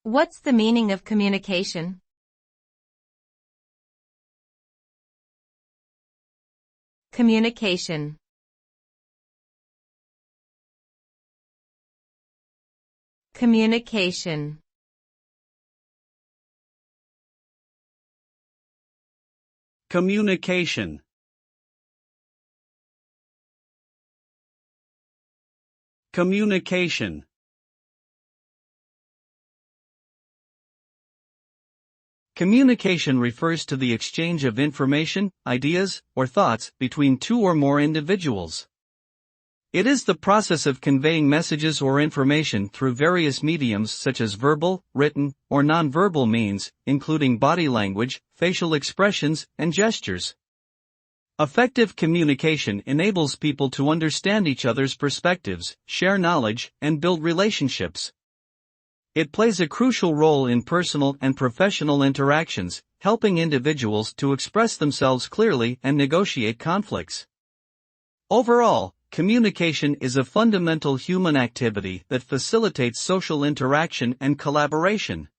What's the meaning of communication? Communication. Communication. Communication. Communication. Communication refers to the exchange of information, ideas, or thoughts between two or more individuals. It is the process of conveying messages or information through various mediums such as verbal, written, or nonverbal means, including body language, facial expressions, and gestures. Effective communication enables people to understand each other's perspectives, share knowledge, and build relationships. It plays a crucial role in personal and professional interactions, helping individuals to express themselves clearly and negotiate conflicts. Overall, communication is a fundamental human activity that facilitates social interaction and collaboration.